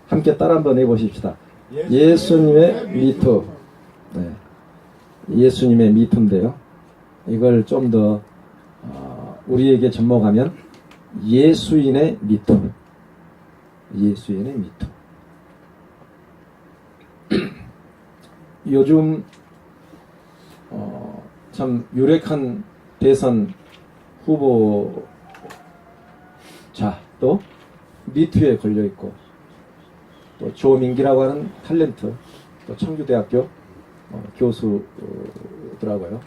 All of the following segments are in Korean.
함께 따라 한번 해보십시다. 예수님의 미투. 네. 예수님의 미투인데요. 이걸 좀 더 우리에게 접목하면 예수인의 미투. 예수인의 미투. 요즘 참 유력한 대선 후보자도 미투에 걸려있고, 또 조민기라고 하는 탤런트, 또 청주대학교 교수더라고요.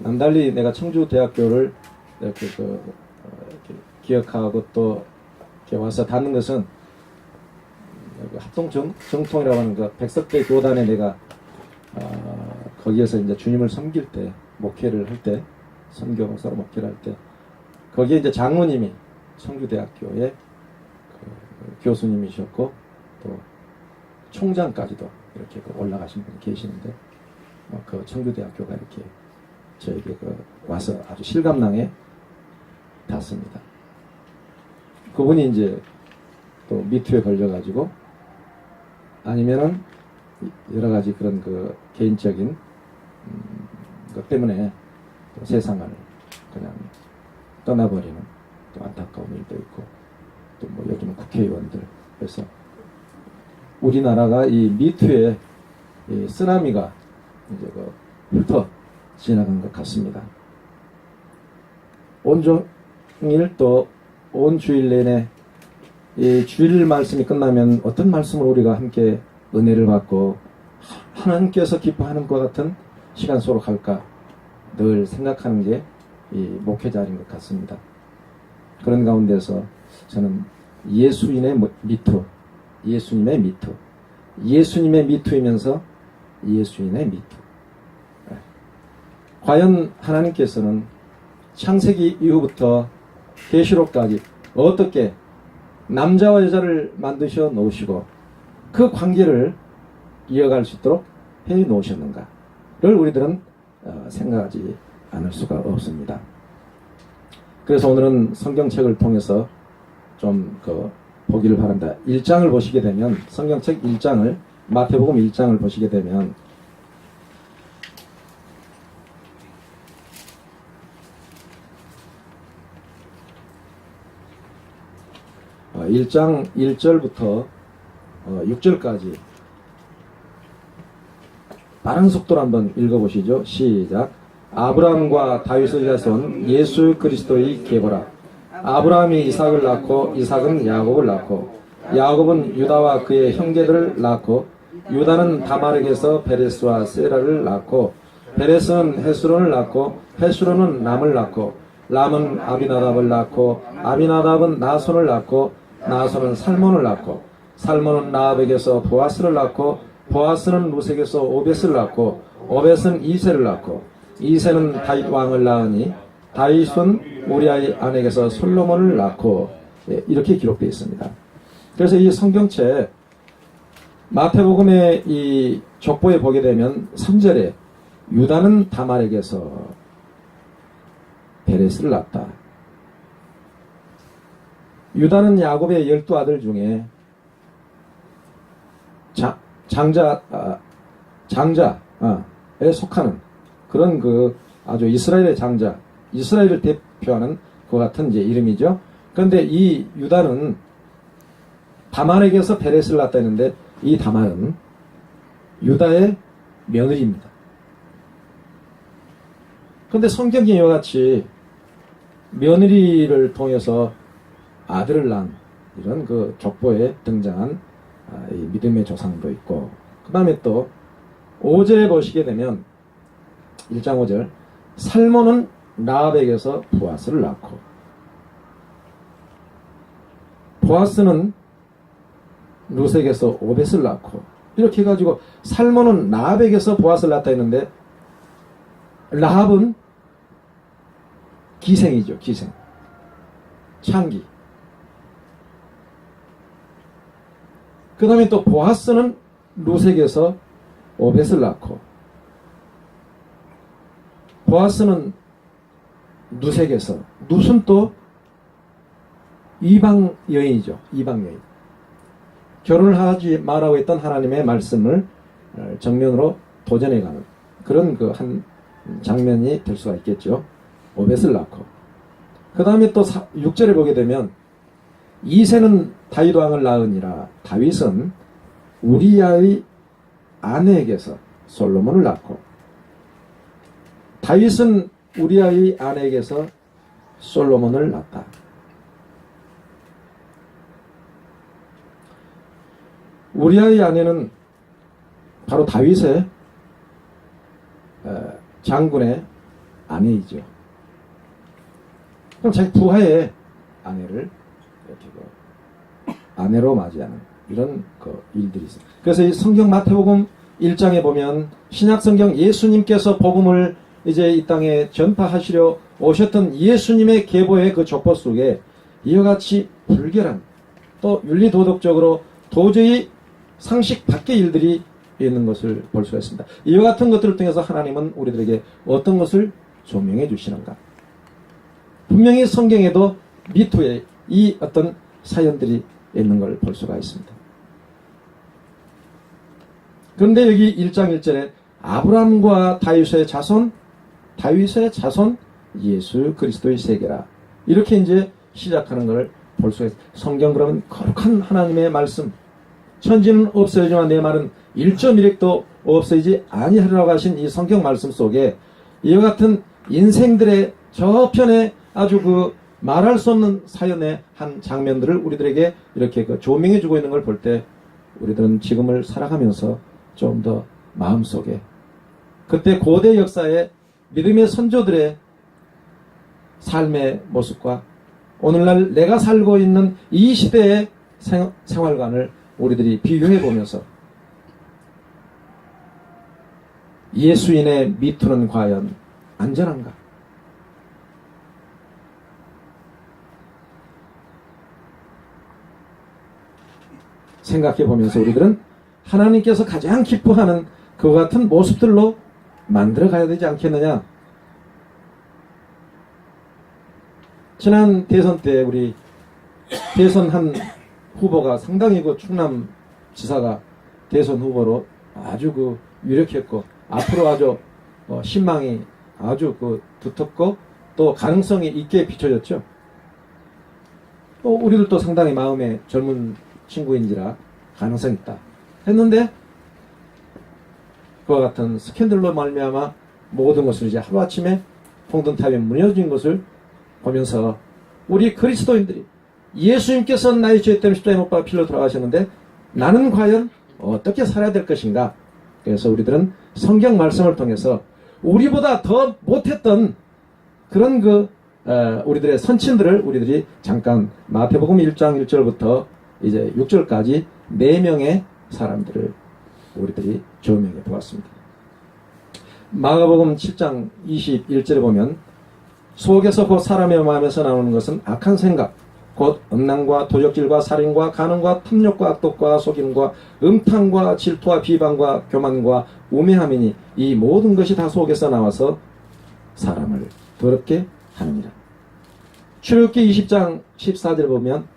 남달리 내가 청주대학교를 이렇게 이렇게 기억하고 또 이렇게 와서 닿는 것은 합동정통이라고 하는 그 백석대 교단에 내가 거기에서 이제 주님을 섬길 때, 목회를 할 때, 선교 목사로 목회를 할 때, 거기에 이제 장로님이 청주대학교의 그 교수님이셨고, 또 총장까지도 이렇게 올라가신 분이 계시는데, 그 청주대학교가 이렇게 저에게 와서 아주 실감나게 닿습니다. 그분이 이제 또 미투에 걸려가지고, 아니면은 여러 가지 그런 그 개인적인 것 때문에 또 세상을 그냥 떠나버리는 또 안타까운 일도 있고, 또 뭐 요즘 국회의원들, 그래서 우리나라가 이 미투의 이 쓰나미가 이제 훑어 지나간 것 같습니다. 온종일 또 온 주일 내내 이 주일 말씀이 끝나면 어떤 말씀을 우리가 함께 은혜를 받고 하나님께서 기뻐하는 것 같은 시간 속으로 갈까 늘 생각하는 게 이 목회자인 것 같습니다. 그런 가운데서 저는 예수인의 미투, 예수님의 미투, 예수님의 미투이면서 예수인의 미투. 과연 하나님께서는 창세기 이후부터 계시록까지 어떻게 남자와 여자를 만드셔 놓으시고 그 관계를 이어갈 수 있도록 해 놓으셨는가를 우리들은 생각하지 않을 수가 없습니다. 그래서 오늘은 성경책을 통해서 좀 보기를 바랍니다. 1장을 보시게 되면, 성경책 1장을, 마태복음 1장을 보시게 되면 1장 1절부터 6절까지 빠른 속도로 한번 읽어보시죠. 시작. 아브라함과 다윗의 자손 예수 그리스도의 계보라. 아브라함이 이삭을 낳고 이삭은 야곱을 낳고 야곱은 유다와 그의 형제들을 낳고 유다는 다말에게서 베레스와 세라를 낳고 베레스는 헤스론을 낳고 헤스론은 람을 낳고 람은 아비나답을 낳고 아비나답은 나손을 낳고 나손은 살몬을 낳고 살몬은 라합에게서 보아스를 낳고 보아스는 루색에서 오벳을 낳고 오벳은 이세를 낳고 이세는 다윗 왕을 낳으니 다윗은 우리아의 아내에게서 솔로몬을 낳고, 이렇게 기록되어 있습니다. 그래서 이 성경책 마태복음의 이 족보에 보게 되면 3절에 유다는 다말에게서 베레스를 낳았다. 유다는 야곱의 12아들 중에 장자에 속하는 그런 아주 이스라엘의 장자, 이스라엘을 대표하는 그 같은 이제 이름이죠. 그런데 이 유다는 다말에게서 베레스를 낳았다 했는데, 이 다말은 유다의 며느리입니다. 그런데 성경에 이와 같이 며느리를 통해서 아들을 낳은 이런 족보에 등장한 이 믿음의 조상도 있고, 그 다음에 또 5절에 보시게 되면 1장 5절 살몬은 라합에게서 보아스를 낳고 보아스는 루색에서 오벳을 낳고, 이렇게 해가지고 살몬은 라합에게서 보아스를 낳았다 했는데, 라합은 기생이죠. 기생, 창기. 그 다음에 또 보아스는 루색에서 오벳을 낳고, 보아스는 누색에서, 룻은 또 이방 여인이죠. 이방 여인. 결혼을 하지 말라고 했던 하나님의 말씀을 정면으로 도전해가는 그런 그 한 장면이 될 수가 있겠죠. 오벳을 낳고. 그 다음에 또 6절에 보게 되면 이새는 다윗 왕을 낳으니라. 다윗은 우리야의 아내에게서 솔로몬을 낳고, 다윗은 우리야의 아내에게서 솔로몬을 낳았다. 우리야의 아내는 바로 다윗의 장군의 아내이죠. 그럼 자기 부하의 아내를 이렇게 아내로 맞이하는 이런 일들이 있어요. 그래서 이 성경 마태복음 1장에 보면 신약 성경 예수님께서 복음을 이제 이 땅에 전파하시려 오셨던 예수님의 계보의 그 족보 속에 이와 같이 불결한 또 윤리도덕적으로 도저히 상식 밖의 일들이 있는 것을 볼 수가 있습니다. 이와 같은 것들을 통해서 하나님은 우리들에게 어떤 것을 조명해 주시는가. 분명히 성경에도 미투에 이 어떤 사연들이 있는 걸 볼 수가 있습니다. 그런데 여기 1장 1절에 아브라함과 다윗의 자손 예수 그리스도의 세계라, 이렇게 이제 시작하는 걸 볼 수가 있습니다. 성경 그러면 거룩한 하나님의 말씀, 천지는 없어지지만 내 말은 1.1핵도 없어지지 아니하리라고 하신 이 성경 말씀 속에 이와 같은 인생들의 저편에 아주 그 말할 수 없는 사연의 한 장면들을 우리들에게 이렇게 조명해 주고 있는 걸 볼 때 우리들은 지금을 살아가면서 좀 더 마음속에 그때 고대 역사의 믿음의 선조들의 삶의 모습과 오늘날 내가 살고 있는 이 시대의 생활관을 우리들이 비교해 보면서 예수인의 미투는 과연 안전한가? 생각해 보면서 우리들은 하나님께서 가장 기뻐하는 그와 같은 모습들로 만들어 가야 되지 않겠느냐? 지난 대선 때 우리 대선 한 후보가 상당히 그 충남 지사가 대선 후보로 아주 유력했고 앞으로 아주 신망이 아주 두텁고 또 가능성이 있게 비춰졌죠. 또 우리들도 상당히 마음에 젊은 친구인지라 가능성이 있다 했는데 그와 같은 스캔들로 말미암아 모든 것을 이제 하루아침에 홍등탑이 무너진 것을 보면서 우리 그리스도인들이 예수님께서 나의 죄 때문에 십자가에 못 박아 피로 돌아가셨는데 나는 과연 어떻게 살아야 될 것인가. 그래서 우리들은 성경 말씀을 통해서 우리보다 더 못했던 그런 우리들의 선친들을 우리들이 잠깐 마태복음 1장 1절부터 이제 6절까지 4명의 사람들을 우리들이 조명해 보았습니다. 마가복음 7장 21절에 보면 속에서 곧 사람의 마음에서 나오는 것은 악한 생각 곧 음란과 도적질과 살인과 간음과 탐욕과 악독과 속임과 음탕과 질투와 비방과 교만과 우매함이니 이 모든 것이 다 속에서 나와서 사람을 더럽게 하느니라. 출애굽기 20장 14절 보면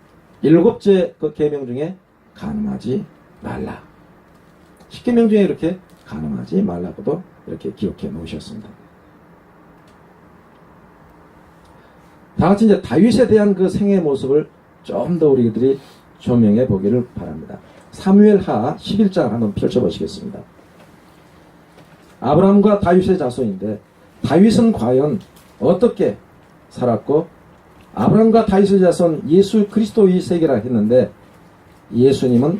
7째 그 계명 중에 간음하지 말라. 10계명 중에 이렇게 간음하지 말라고도 이렇게 기록해 놓으셨습니다. 다같이 이제 다윗에 대한 그 생애의 모습을 좀 더 우리들이 조명해 보기를 바랍니다. 사무엘하 11장 한번 펼쳐보시겠습니다. 아브라함과 다윗의 자손인데 다윗은 과연 어떻게 살았고 아브라함과 다윗의 자손 예수 그리스도의 세계라 했는데 예수님은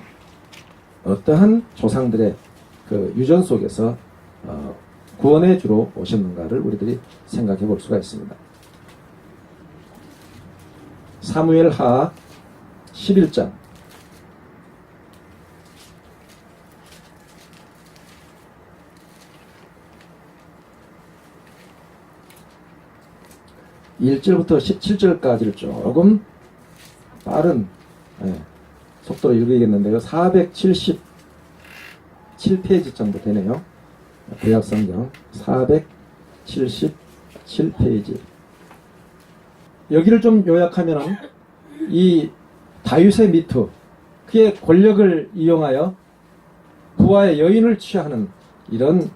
어떠한 조상들의 그 유전 속에서 구원의 주로 오셨는가를 우리들이 생각해 볼 수가 있습니다. 사무엘하 11장 1절부터 17절까지를 조금 빠른 속도로 읽어야겠는데요. 477페이지 정도 되네요. 구약성경 477페이지. 여기를 좀 요약하면 이 다윗의 미투, 그의 권력을 이용하여 부하의 여인을 취하는 이런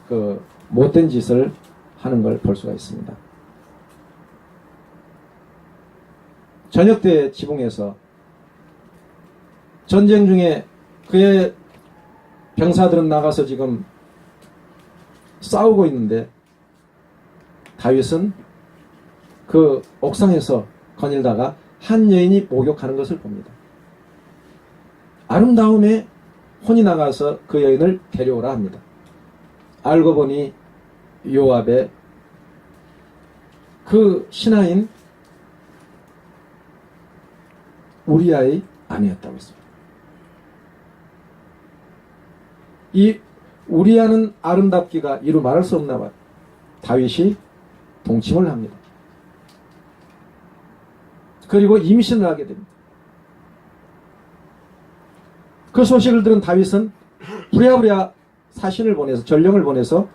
그 못된 짓을 하는 걸 볼 수가 있습니다. 저녁 때 지붕에서 전쟁 중에 그의 병사들은 나가서 지금 싸우고 있는데 다윗은 그 옥상에서 거닐다가 한 여인이 목욕하는 것을 봅니다. 아름다움에 혼이 나가서 그 여인을 데려오라 합니다. 알고 보니 요압의 그 신하인 우리아의 아내였다고 했습니다. 이 우리아는 아름답기가 이루 말할 수 없나 봐요. 다윗이 동침을 합니다. 그리고 임신을 하게 됩니다. 그 소식을 들은 다윗은 부랴부랴 사신을 보내서 전령을 보내서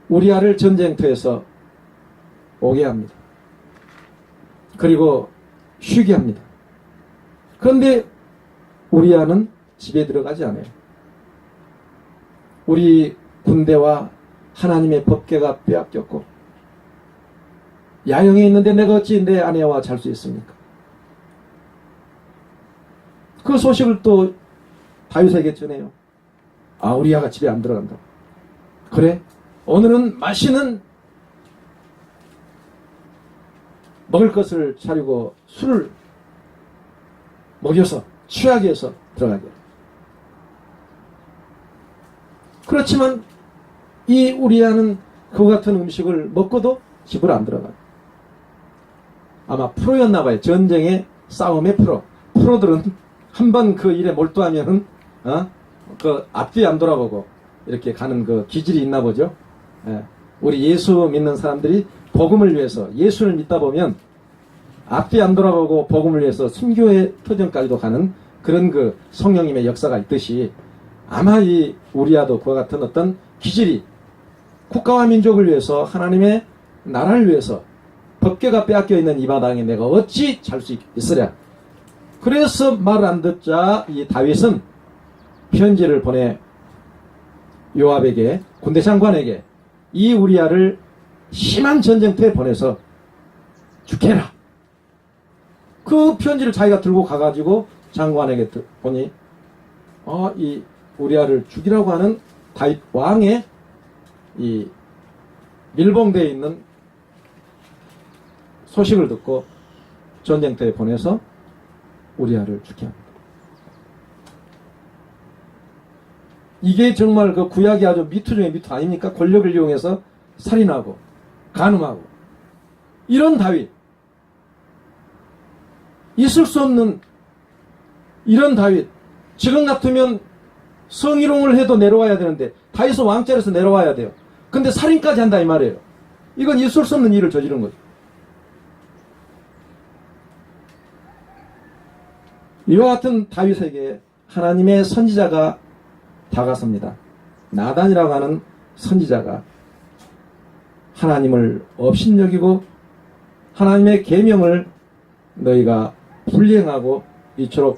우리아를 전쟁터에서 오게 합니다. 그리고 쉬게 합니다. 그런데 우리아는 집에 들어가지 않아요. 우리 군대와 하나님의 법궤가 빼앗겼고 야영에 있는데 내가 어찌 내 아내와 잘 수 있습니까? 그 소식을 또 다윗에게 전해요. 아, 우리아가 집에 안 들어간다. 그래? 오늘은 맛있는 먹을 것을 차리고 술을 먹여서 취하게 해서 들어가게. 그렇지만 이 우리아는 그 같은 음식을 먹고도 집을 안 들어가요. 아마 프로였나 봐요. 전쟁의 싸움의 프로. 프로들은 한번 그 일에 몰두하면은 그 앞뒤 안 돌아보고 이렇게 가는 그 기질이 있나 보죠. 예. 우리 예수 믿는 사람들이 복음을 위해서 예수를 믿다 보면 앞뒤 안 돌아보고 복음을 위해서 순교의 터전까지도 가는 그런 그 성령님의 역사가 있듯이 아마 이 우리아도 그와 같은 어떤 기질이 국가와 민족을 위해서 하나님의 나라를 위해서 법궤가 빼앗겨 있는 이 마당에 내가 어찌 잘 수 있으랴. 그래서 말을 안 듣자 이 다윗은 편지를 보내 요압에게 군대 장관에게 이 우리아를 심한 전쟁터에 보내서 죽여라. 그 편지를 자기가 들고 가가지고 장관에게 보니 이 우리아를 죽이라고 하는 다윗 왕의 이 밀봉되어 있는 소식을 듣고 전쟁터에 보내서 우리아를 죽게 합니다. 이게 정말 그 구약이 아주 미투 중에 미투 아닙니까? 권력을 이용해서 살인하고 간음하고 이런 다윗, 있을 수 없는 이런 다윗, 지금 같으면 성희롱을 해도 내려와야 되는데 다윗은 왕자리에서 내려와야 돼요. 근데 살인까지 한다 이 말이에요. 이건 있을 수 없는 일을 저지른 거죠. 이와 같은 다윗에게 하나님의 선지자가 다가섭니다. 나단이라고 하는 선지자가 하나님을 업신여기고 하나님의 계명을 너희가 불행하고 이처럼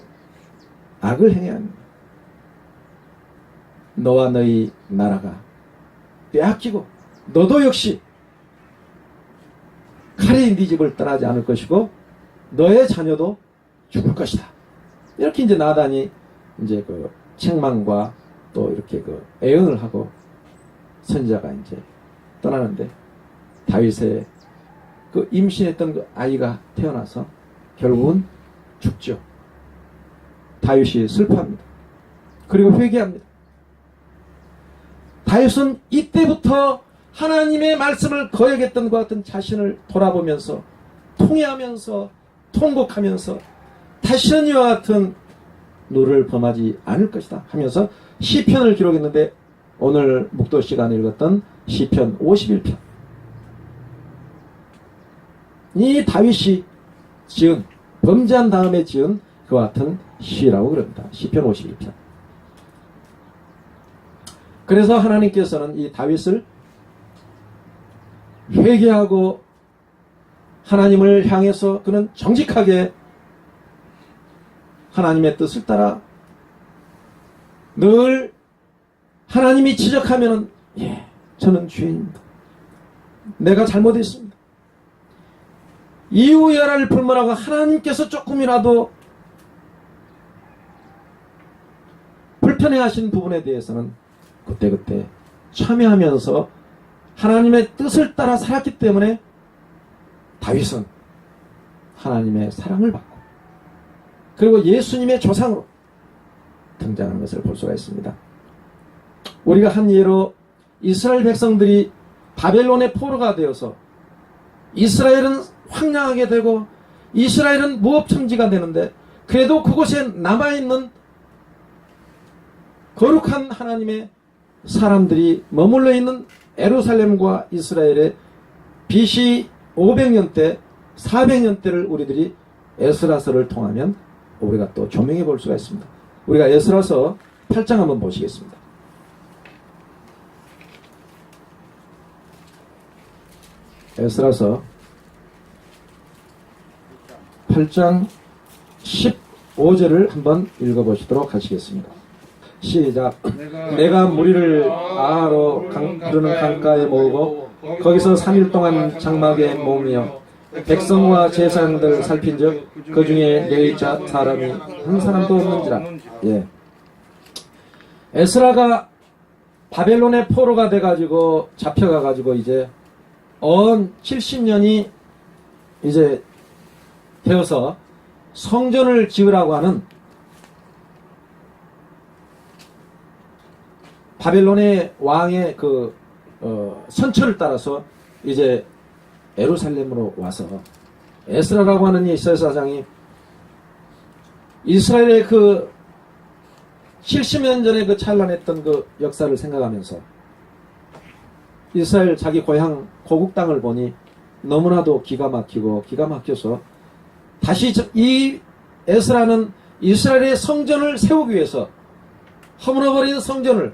악을 행해야 합니다. 너와 너희 나라가 빼앗기고 너도 역시 칼이 네 집을 떠나지 않을 것이고 너의 자녀도 죽을 것이다. 이렇게 이제 나단이 이제 그 책망과 또 이렇게 그 애언을 하고 선지자가 이제 떠나는데 다윗의 그 임신했던 그 아이가 태어나서 결국은 죽죠. 다윗이 슬퍼합니다. 그리고 회개합니다. 다윗은 이때부터 하나님의 말씀을 거역했던 것 같은 자신을 돌아보면서 통회하면서 통곡하면서 다시는 이와 같은 노를 범하지 않을 것이다 하면서 시편을 기록했는데 오늘 묵도 시간에 읽었던 시편 51편, 이 다윗이 지은 범죄한 다음에 지은 그와 같은 시라고 그럽니다. 시편 51편. 그래서 하나님께서는 이 다윗을 회개하고 하나님을 향해서 그는 정직하게 하나님의 뜻을 따라 늘 하나님이 지적하면은 예, 저는 죄인입니다. 내가 잘못했습니다. 이유야를 불문하고 하나님께서 조금이라도 불편해하신 부분에 대해서는 그때그때 참여하면서 하나님의 뜻을 따라 살았기 때문에 다윗은 하나님의 사랑을 받고 그리고 예수님의 조상으로 등장하는 것을 볼 수가 있습니다. 우리가 한 예로 이스라엘 백성들이 바벨론의 포로가 되어서 이스라엘은 황량하게 되고 이스라엘은 무업청지가 되는데 그래도 그곳에 남아있는 거룩한 하나님의 사람들이 머물러 있는 예루살렘과 이스라엘의 BC 500년대 400년대를 우리들이 에스라서를 통하면 우리가 또 조명해 볼 수가 있습니다. 우리가 에스라서 8장 한번 보시겠습니다. 에스라서 8장 15절을 한번 읽어보시도록 하시겠습니다. 시작. 내가 무리를 아하로 흐르는 강가에 모으고 거기서 3일 동안 장막에 모으며 백성과 제사장들 살핀즉 그 중에 레위자 사람이 한 사람도 없는지라. 예. 에스라가 바벨론의 포로가 돼가지고 잡혀가가지고 이제 70년이 이제 되어서 성전을 지으라고 하는 바벨론의 왕의 그 선처를 따라서 이제 예루살렘으로 와서 에스라라고 하는 이 이스라엘사장이 이스라엘의 그 70년 전에 그 찬란했던 그 역사를 생각하면서 이스라엘 자기 고향 고국 땅을 보니 너무나도 기가 막혀서 다시 이 에스라는 이스라엘의 성전을 세우기 위해서 허물어버린 성전을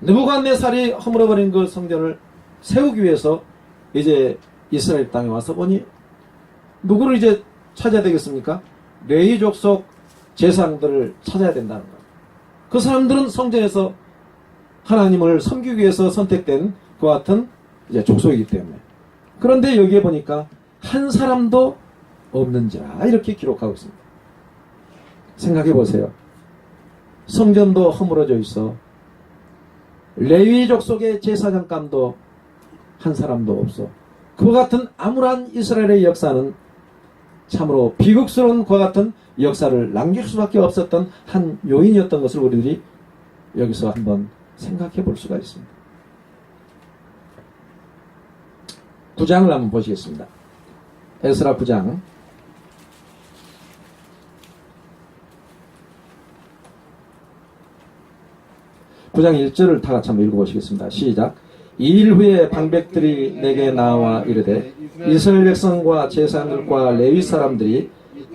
느부갓네살이 허물어버린 그 성전을 세우기 위해서 이제 이스라엘 땅에 와서 보니 누구를 이제 찾아야 되겠습니까? 레위 족속 제사장들을 찾아야 된다는 거예요. 그 사람들은 성전에서 하나님을 섬기기 위해서 선택된 그와 같은 이제 족속이기 때문에. 그런데 여기에 보니까 한 사람도 없는지라 이렇게 기록하고 있습니다. 생각해 보세요. 성전도 허물어져 있어. 레위 족속의 제사장감도 한 사람도 없어. 그와 같은 암울한 이스라엘의 역사는 참으로 비극스러운 그와 같은 역사를 남길 수밖에 없었던 한 요인이었던 것을 우리들이 여기서 한번 생각해 볼 수가 있습니다. 9장을 한번 보시겠습니다. 에스라 9장 9장 1절을 다 같이 한번 읽어보시겠습니다. 시작. 2일 후에 방백들이 내게 나와 이르되 이스라엘 백성과 제사장들과 레위 사람들이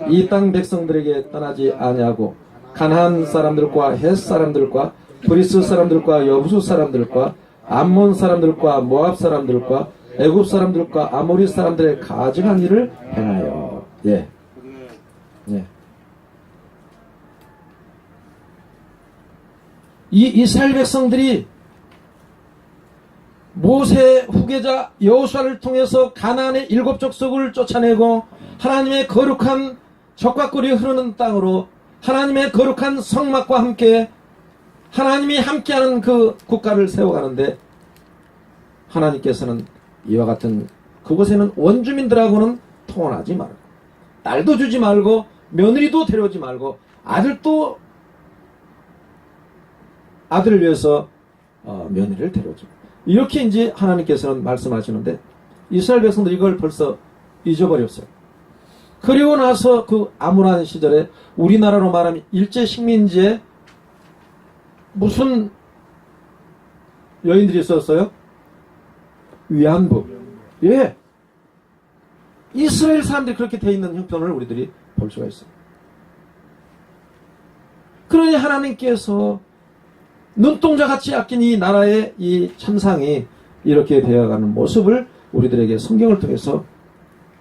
이 땅 백성들에게 떠나지 아니하고 가나안 사람들과 헷 사람들과 브리스 사람들과 여부수 사람들과 암몬 사람들과 모압 사람들과 애굽 사람들과 아모리 사람들의 가증한 일을 행하여. 예. 예. 이 이스라엘 백성들이 모세 후계자 여호수아를 통해서 가나안의 7 족속을 쫓아내고 하나님의 거룩한 젖과 꿀이 흐르는 땅으로 하나님의 거룩한 성막과 함께 하나님이 함께하는 그 국가를 세워가는데 하나님께서는 이와 같은 그곳에는 원주민들하고는 통혼하지 말고 딸도 주지 말고 며느리도 데려오지 말고 아들을 위해서 며느리를 데려오지 말고 이렇게 이제 하나님께서는 말씀하시는데 이스라엘 백성들이 이걸 벌써 잊어버렸어요. 그리고 나서 그 암울한 시절에 우리나라로 말하면 일제 식민지에 무슨 여인들이 있었어요? 위안부. 예. 이스라엘 사람들이 그렇게 돼 있는 형편을 우리들이 볼 수가 있어요. 그러니 하나님께서 눈동자같이 아낀 이 나라의 이 참상이 이렇게 되어가는 모습을 우리들에게 성경을 통해서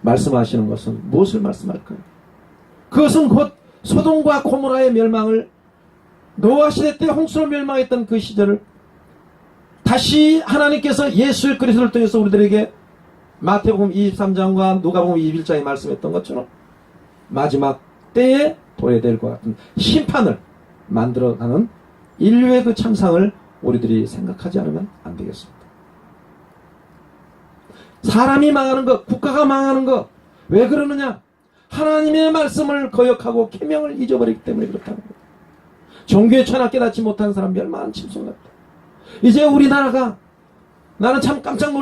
말씀하시는 것은 무엇을 말씀할까요? 그것은 곧 소돔과 고모라의 멸망을, 노아 시대 때 홍수로 멸망했던 그 시절을 다시 하나님께서 예수 그리스도를 통해서 우리들에게 마태복음 23장과 누가복음 21장에 말씀했던 것처럼 마지막 때에 도래될 것 같은 심판을 만들어가는 인류의 그 참상을 우리들이 생각하지 않으면 안 되겠습니다. 사람이 망하는 것, 국가가 망하는 것, 왜 그러느냐? 하나님의 말씀을 거역하고 계명을 잊어버리기 때문에 그렇다는 거예요. 종교의 천하 깨닫지 못한 사람 멸망한 짐승 같다. 이제 우리나라가, 나는 참 깜짝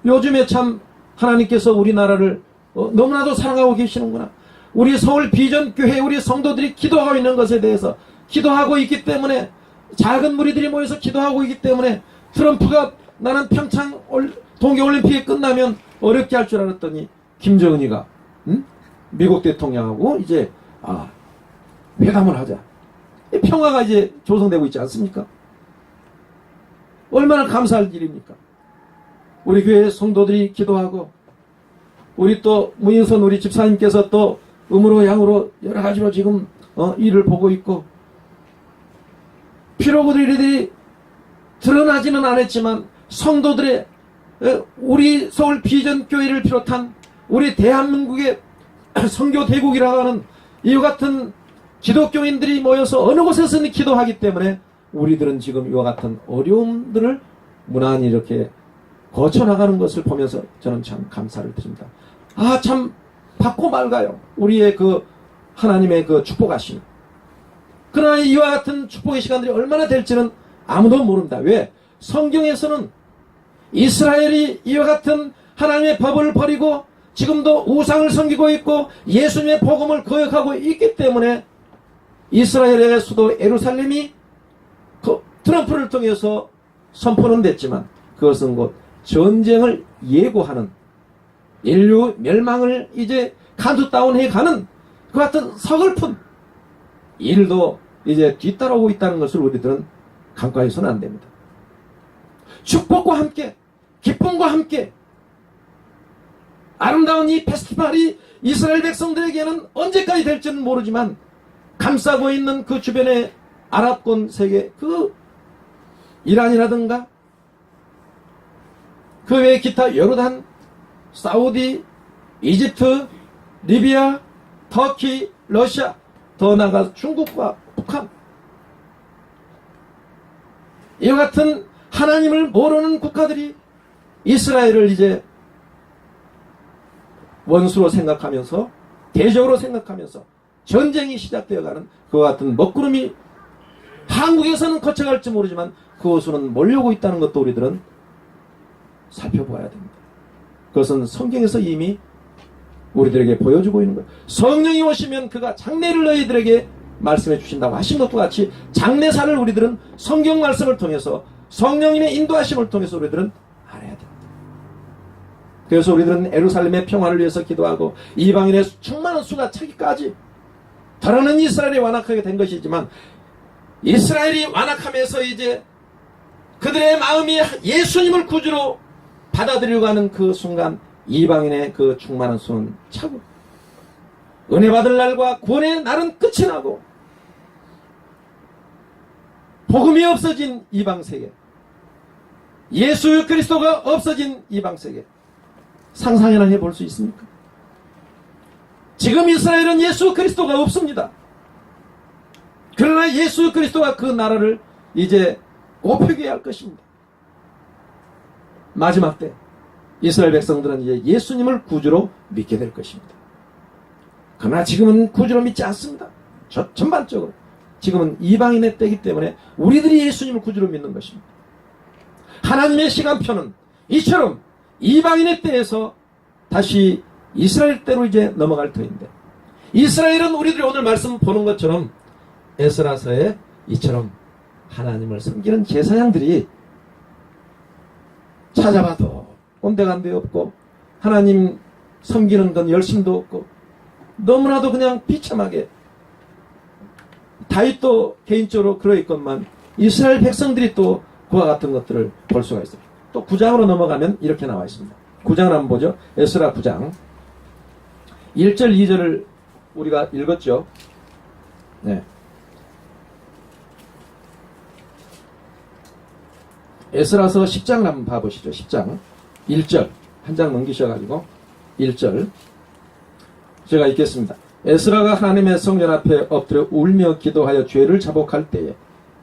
요즘에 참 하나님께서 우리나라를 너무나도 사랑하고 계시는구나. 우리 서울 비전교회 우리 성도들이 기도하고 있는 것에 대해서, 기도하고 있기 때문에, 작은 무리들이 모여서 기도하고 있기 때문에 트럼프가, 나는 평창 동계올림픽이 끝나면 어렵게 할 줄 알았더니 김정은이가 미국 대통령하고 이제 회담을 하자. 평화가 이제 조성되고 있지 않습니까? 얼마나 감사할 일입니까? 우리 교회 성도들이 기도하고, 우리 또 무인선 우리 집사님께서 또 음으로 양으로 여러 가지로 지금 일을 보고 있고, 비록 우리들이 드러나지는 않았지만 성도들의, 우리 서울 비전교회를 비롯한 우리 대한민국의 선교 대국이라고 하는 이와 같은 기독교인들이 모여서 어느 곳에서는 기도하기 때문에 우리들은 지금 이와 같은 어려움들을 무난히 이렇게 거쳐나가는 것을 보면서 저는 참 감사를 드립니다. 참 받고 말가요. 우리의 그 하나님의 그 축복하심. 그러나 이와 같은 축복의 시간들이 얼마나 될지는 아무도 모릅니다. 왜? 성경에서는 이스라엘이 이와 같은 하나님의 법을 버리고 지금도 우상을 섬기고 있고 예수님의 복음을 거역하고 있기 때문에 이스라엘의 수도 예루살렘이 그 트럼프를 통해서 선포는 됐지만 그것은 곧 전쟁을 예고하는, 인류 멸망을 이제 카운트다운해 가는 그 같은 서글픈 일도 이제 뒤따라오고 있다는 것을 우리들은 간과해서는 안 됩니다. 축복과 함께, 기쁨과 함께 아름다운 이 페스티벌이 이스라엘 백성들에게는 언제까지 될지는 모르지만, 감싸고 있는 그 주변의 아랍권 세계, 그 이란이라든가 그 외에 기타 요르단, 사우디, 이집트, 리비아, 터키, 러시아, 더 나아가 중국과 북한, 이와 같은 하나님을 모르는 국가들이 이스라엘을 이제 원수로 생각하면서, 대적으로 생각하면서 전쟁이 시작되어가는 그와 같은 먹구름이 한국에서는 거쳐갈지 모르지만 그것으로는 몰려오고 있다는 것도 우리들은 살펴보아야 됩니다. 그것은 성경에서 이미 우리들에게 보여주고 있는 거예요. 성령이 오시면 그가 장래를 너희들에게 말씀해 주신다고 하신 것과 같이 장래사를 우리들은 성경 말씀을 통해서, 성령님의 인도하심을 통해서 우리들은 알아야 됩니다. 그래서 우리들은 예루살렘의 평화를 위해서 기도하고 이방인의 충만한 수가 차기까지 더러는 이스라엘이 완악하게 된 것이지만, 이스라엘이 완악하면서 이제 그들의 마음이 예수님을 구주로 받아들이려고 하는 그 순간 이방인의 그 충만한 수는 차고 은혜 받을 날과 구원의 날은 끝이 나고 복음이 없어진 이방세계, 예수 그리스도가 없어진 이방세계, 상상이나 해볼 수 있습니까? 지금 이스라엘은 예수 그리스도가 없습니다. 그러나 예수 그리스도가 그 나라를 이제 꽃피게 할 것입니다. 마지막 때 이스라엘 백성들은 이제 예수님을 구주로 믿게 될 것입니다. 그러나 지금은 구주로 믿지 않습니다. 전반적으로 지금은 이방인의 때이기 때문에 우리들이 예수님을 구주로 믿는 것입니다. 하나님의 시간표는 이처럼 이방인의 때에서 다시 이스라엘 때로 이제 넘어갈 터인데, 이스라엘은 우리들이 오늘 말씀 보는 것처럼 에스라서에 이처럼 하나님을 섬기는 제사장들이 찾아봐도 온데간데 없고 하나님 섬기는 건 열심도 없고 너무나도 그냥 비참하게, 다윗도 개인적으로 그러했건만 이스라엘 백성들이 또 그와 같은 것들을 볼 수가 있어요. 또 9장으로 넘어가면 이렇게 나와 있습니다. 9장을 한번 보죠. 에스라 9장 1절 2절을 우리가 읽었죠. 네. 에스라서 10장을 한번 봐보시죠. 10장 1절 한 장 넘기셔가지고 1절 제가 읽겠습니다. 에스라가 하나님의 성전 앞에 엎드려 울며 기도하여 죄를 자복할 때에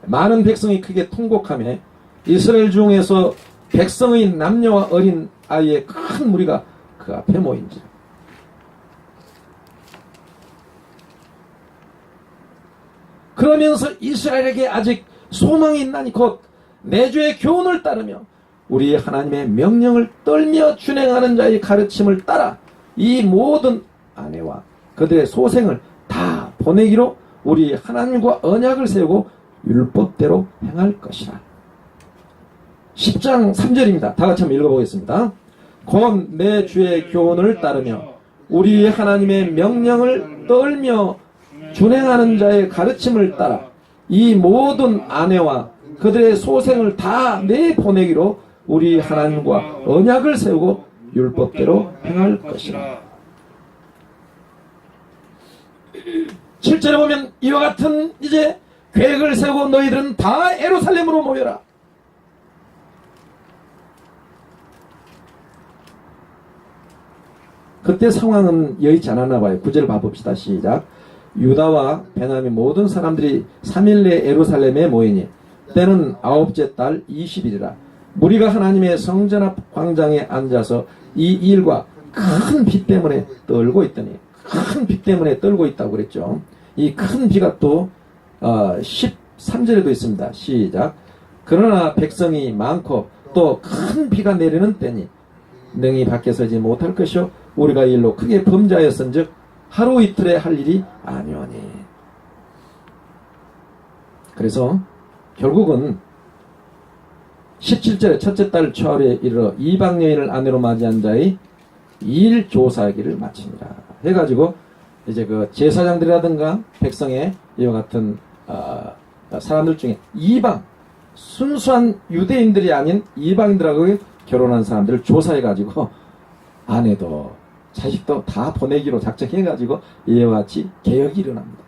많은 백성이 크게 통곡하며 이스라엘 중에서 백성의 남녀와 어린 아이의 큰 무리가 그 앞에 모인지라. 그러면서 이스라엘에게 아직 소망이 있나니 곧 내주의 교훈을 따르며 우리 하나님의 명령을 떨며 준행하는 자의 가르침을 따라 이 모든 아내와 그들의 소생을 다 보내기로 우리 하나님과 언약을 세우고 율법대로 행할 것이라. 10장 3절입니다. 다 같이 한번 읽어보겠습니다. 곧 내 주의 교훈을 따르며 우리 하나님의 명령을 떨며 준행하는 자의 가르침을 따라 이 모든 아내와 그들의 소생을 다 내보내기로 우리 하나님과 언약을 세우고 율법대로 행할 것이라. 7절에 보면 이와 같은 이제 계획을 세우고 너희들은 다 예루살렘으로 모여라. 그때 상황은 여의치 않았나 봐요. 9절 봐봅시다. 시작. 유다와 베냐민 모든 사람들이 3일 내에 예루살렘에 모이니 때는 9째 달 20일이라. 무리가 하나님의 성전 앞 광장에 앉아서 이 일과 큰 비 때문에 떨고 있더니, 큰 비 때문에 떨고 있다고 그랬죠. 이 큰 비가 또 13절에도 있습니다. 시작. 그러나 백성이 많고 또 큰 비가 내리는 때니 능히 밖에 서지 못할 것이요 우리가 이 일로 크게 범죄하였은즉 하루 이틀에 할 일이 아니오니. 그래서 결국은 17절에 첫째 달 초하루에 이르러 이방 여인을 아내로 맞이한 자의 일 조사하기를 마치니라 해가지고 이제 그 제사장들이라든가 백성의 이와 같은 사람들 중에 이방 순수한 유대인들이 아닌 이방인들하고 결혼한 사람들을 조사해가지고 아내도 자식도 다 보내기로 작정해가지고 이와 같이 개혁이 일어납니다.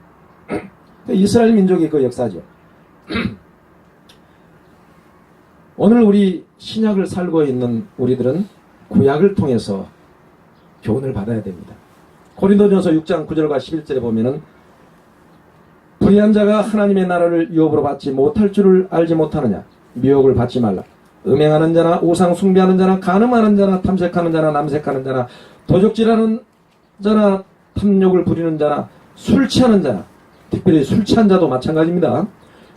이스라엘 민족의 그 역사죠. 오늘 우리 신약을 살고 있는 우리들은 구약을 통해서 교훈을 받아야 됩니다. 고린도전서 6장 9절과 11절에 보면은 불의한 자가 하나님의 나라를 유업으로 받지 못할 줄을 알지 못하느냐. 미혹을 받지 말라. 음행하는 자나 우상 숭배하는 자나 간음하는 자나 탐색하는 자나 남색하는 자나 도적질하는 자나 탐욕을 부리는 자나 술 취하는 자나, 특별히 술 취한 자도 마찬가지입니다.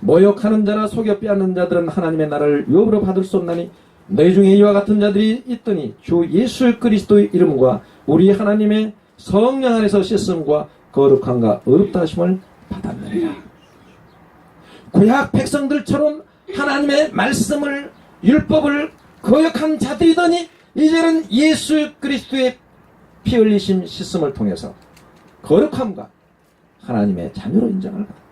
모욕하는 자나 속여 빼앗는 자들은 하나님의 나라를 유업으로 받을 수 없나니 너희 중에 이와 같은 자들이 있더니 주 예수 그리스도의 이름과 우리 하나님의 성령 안에서 씻음과 거룩함과 의롭다 하심을 받았느니라. 구약 백성들처럼 하나님의 말씀을 율법을 거역한 자들이더니 이제는 예수 그리스도의 피 흘리심 씻음을 통해서 거룩함과 하나님의 자녀로 인정을 받았다.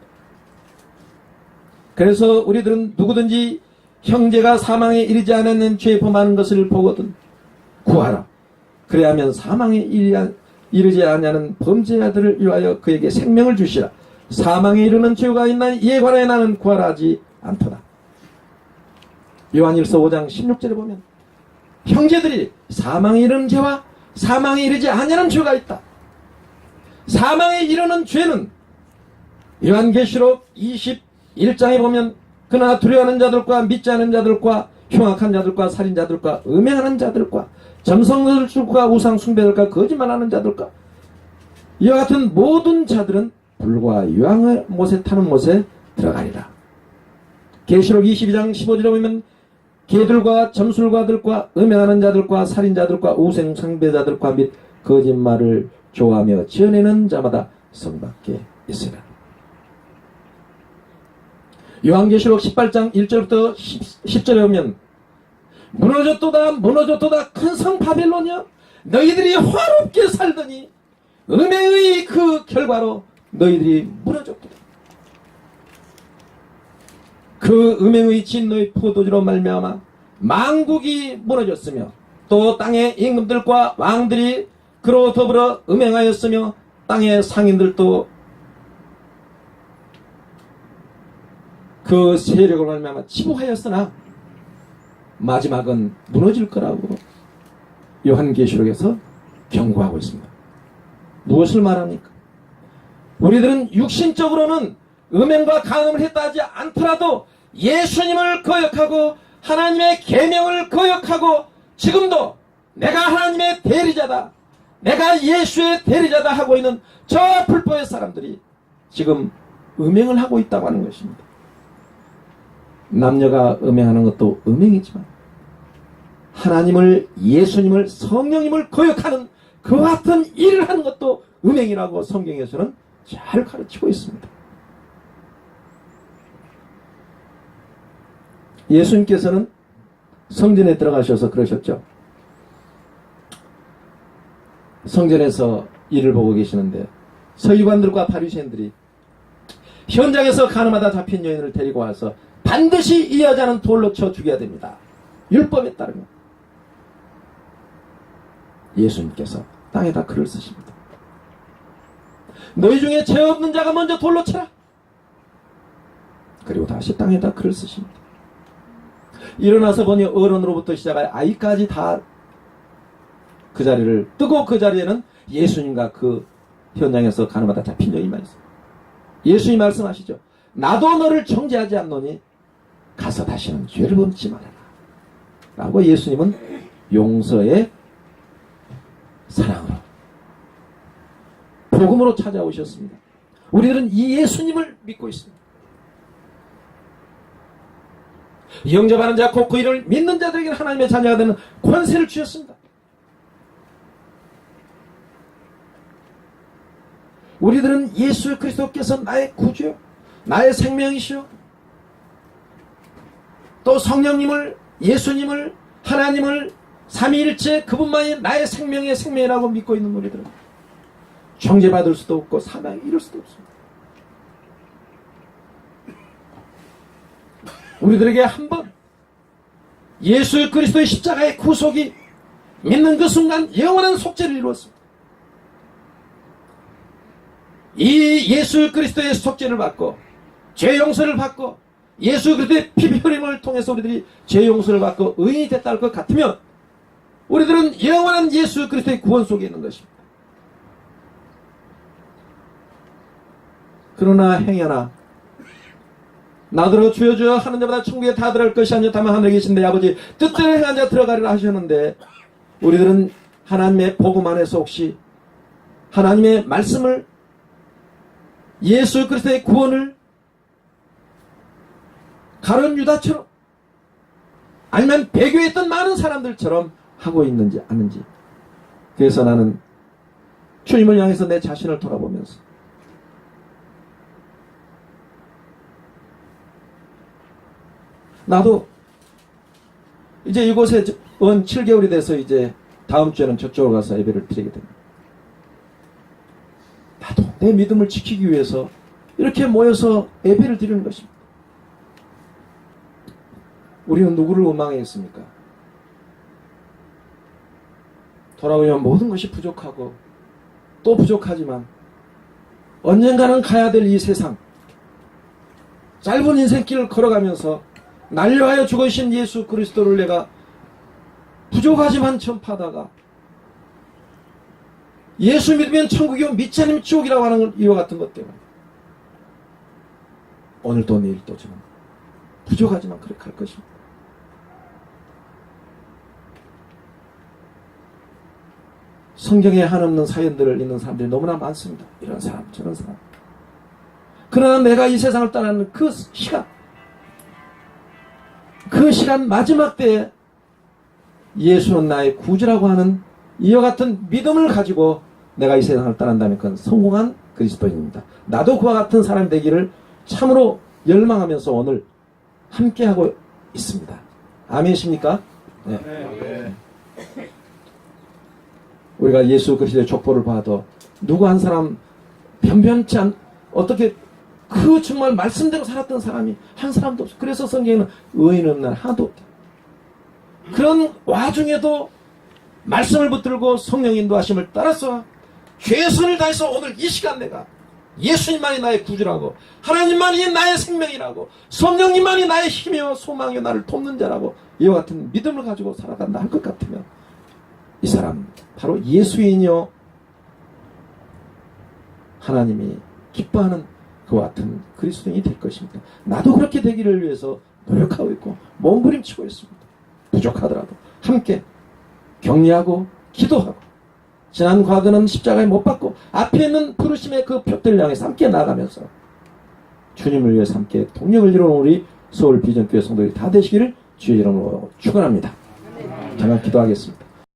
그래서 우리들은 누구든지 형제가 사망에 이르지 않았는 죄 범하는 것을 보거든 구하라. 그래야면 사망에 이르지 않냐는 범죄자들을 위하여 그에게 생명을 주시라. 사망에 이르는 죄가 있나니 이에 관하여 나는 구하라 하지 않도다. 요한일서 5장 16절에 보면 형제들이 사망에 이르는 죄와 사망에 이르지 않냐는 죄가 있다. 사망에 이르는 죄는 요한계시록 21장에 보면 그러나 두려워하는 자들과 믿지 않는 자들과 흉악한 자들과 살인자들과 음행하는 자들과 점성술과 우상 숭배들과 거짓말하는 자들과 이와 같은 모든 자들은 불과 유황의 못에 타는 못에 들어가리라. 계시록 22장 15절에 보면 개들과 점술가들과 음행하는 자들과 살인자들과 우상 숭배자들과 및 거짓말을 좋아하며 지어내는 자마다 성밖에 있으라. 요한계시록 18장 1절부터 10절에 보면 무너졌도다 큰 성 바벨론이여 너희들이 화롭게 살더니 음행의 그 결과로 너희들이 무너졌도다. 그 음행의 진노의 포도주로 말미암아 만국이 무너졌으며 또 땅의 임금들과 왕들이 그로 더불어 음행하였으며 땅의 상인들도 그 세력을 말미암아 치부하였으나 마지막은 무너질 거라고 요한계시록에서 경고하고 있습니다. 무엇을 말합니까? 우리들은 육신적으로는 음행과 간음을 했다 하지 않더라도 예수님을 거역하고 하나님의 계명을 거역하고 지금도 내가 하나님의 대리자다, 내가 예수의 대리자다 하고 있는 저 불법의 사람들이 지금 음행을 하고 있다고 하는 것입니다. 남녀가 음행하는 것도 음행이지만 하나님을, 예수님을, 성령님을 거역하는 그 같은 일을 하는 것도 음행이라고 성경에서는 잘 가르치고 있습니다. 예수님께서는 성전에 들어가셔서 그러셨죠. 성전에서 일을 보고 계시는데 서기관들과 바리새인들이 현장에서 가늠하다 잡힌 여인을 데리고 와서 반드시 이 여자는 돌로 쳐 죽여야 됩니다. 율법에 따르면. 예수님께서 땅에다 글을 쓰십니다. 너희 중에 죄 없는 자가 먼저 돌로 쳐라. 그리고 다시 땅에다 글을 쓰십니다. 일어나서 보니 어른으로부터 시작하여 아이까지 다 그 자리를 뜨고 그 자리에는 예수님과 그 현장에서 가늠하다 잡힌 여인만 있어요. 예수님 말씀하시죠. 나도 너를 정죄하지 않노니 가서 다시는 죄를 범치 말아라 라고 예수님은 용서의 사랑으로 복음으로 찾아오셨습니다. 우리들은 이 예수님을 믿고 있습니다. 영접하는 자 곧 그 이름을 믿는 자들에게는 하나님의 자녀가 되는 권세를 주셨습니다. 우리들은 예수 그리스도께서 나의 구주요, 나의 생명이시요, 또 성령님을, 예수님을, 하나님을, 삼위일체 그분만이 나의 생명의 생명이라고 믿고 있는 우리들은 정죄받을 수도 없고 사망에 이를 수도 없습니다. 우리들에게 한번 예수 그리스도의 십자가의 구속이 믿는 그 순간 영원한 속죄를 이루었습니다. 이 예수 그리스도의 속죄를 받고 죄 용서를 받고 예수 그리스도의 피 흘림을 통해서 우리들이 죄 용서를 받고 의인이 됐다 할 것 같으면 우리들은 영원한 예수 그리스도의 구원 속에 있는 것입니다. 그러나 행여나 나더러 주여 주여 하는 자마다 천국에 다 들어갈 것이 아니라 다만 하늘에 계신 내 아버지 뜻대로 행한 자 들어가리라 하셨는데 우리들은 하나님의 복음 안에서 혹시 하나님의 말씀을, 예수 그리스도의 구원을 가룟 유다처럼 아니면 배교에 있던 많은 사람들처럼 하고 있는지 아는지. 그래서 나는 주님을 향해서 내 자신을 돌아보면서 나도 이제 이곳에 온 7개월이 돼서 이제 다음 주에는 저쪽으로 가서 예배를 드리게 됩니다. 나도 내 믿음을 지키기 위해서 이렇게 모여서 예배를 드리는 것입니다. 우리는 누구를 원망했습니까? 돌아보면 모든 것이 부족하고 또 부족하지만 언젠가는 가야 될 이 세상, 짧은 인생길을 걸어가면서 날려하여 죽으신 예수 그리스도를 내가 부족하지만 전파하다가 예수 믿으면 천국이요 믿지 않으면 지옥이라고 하는 이와 같은 것 때문에 오늘도 내일도 저는 부족하지만 그렇게 할 것입니다. 성경에 한없는 사연들을 읽는 사람들이 너무나 많습니다. 이런 사람 저런 사람. 그러나 내가 이 세상을 떠나는 그 시간 마지막 때에 예수는 나의 구주라고 하는 이와 같은 믿음을 가지고 내가 이 세상을 떠난다면 그건 성공한 그리스도인입니다. 나도 그와 같은 사람이 되기를 참으로 열망하면서 오늘 함께하고 있습니다. 아멘이십니까? 네. 네. 우리가 예수 그리스도의 족보를 봐도 누구 한 사람 변변치 않 어떻게 그 정말 말씀대로 살았던 사람이 한 사람도 없어. 그래서 성경에는 의인 없는 날 하나도 없다. 그런 와중에도 말씀을 붙들고 성령 인도하심을 따라서 최선을 다해서 오늘 이 시간 내가 예수님만이 나의 구주라고, 하나님만이 나의 생명이라고, 성령님만이 나의 힘이요 소망이요 나를 돕는 자라고 이와 같은 믿음을 가지고 살아간다 할 것 같으면 이 사람 바로 예수인이요 하나님이 기뻐하는 그와 같은 그리스도인이 될 것입니다. 나도 그렇게 되기를 위해서 노력하고 있고 몸부림치고 있습니다. 부족하더라도 함께 격려하고 기도하고, 지난 과거는 십자가에 못 박고 앞에 있는 부르심의 그 표대를 향해서 함께 나아가면서 주님을 위해서 함께 동력을 이루는 우리 서울 비전교회 성도들이 다 되시기를 주의 이름으로 축원합니다. 잠깐 기도하겠습니다.